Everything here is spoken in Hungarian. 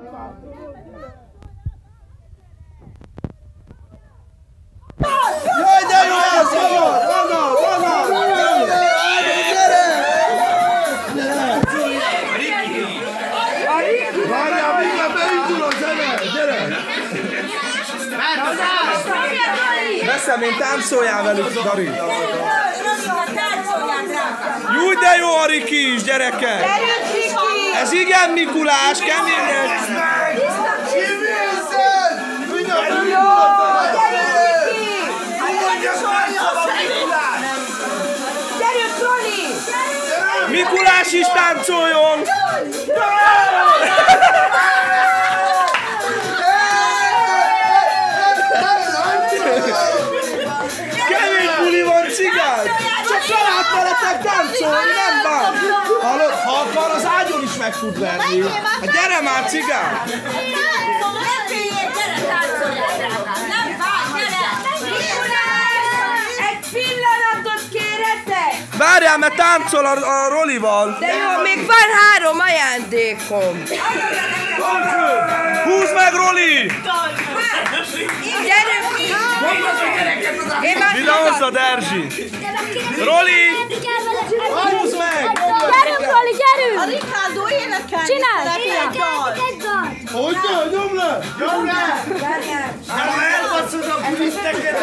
Jaj, de jó az! Várjál, mindjárt beindul a zene! Gyere! Veszem, én táncoljál velük, Dari! Jó, de jó a Riki is, gyerekek! Ez igen, Mikulás, keményen! Gyerünk, Roli! Mikulás is táncoljon! Kemény buli van, cigány! Csak felállt veletek táncolni, nem bár! Hallod, ha akar, az ágyon is meg tud verni. Hát gyere már, cigány! Egy pillanatot kérhetek? Várjál, mert táncol a Rolival! De jó, még van 3 ajándékom. Húzd meg, Roli! Gyerünk! Videózzad, Erzsi! Roli! Húzd meg! Gyerünk, Roli, gyerünk! A Ricardo énekelni. Csinálj! Hogy nyom le! Gyere, elbaszod a buliszteket!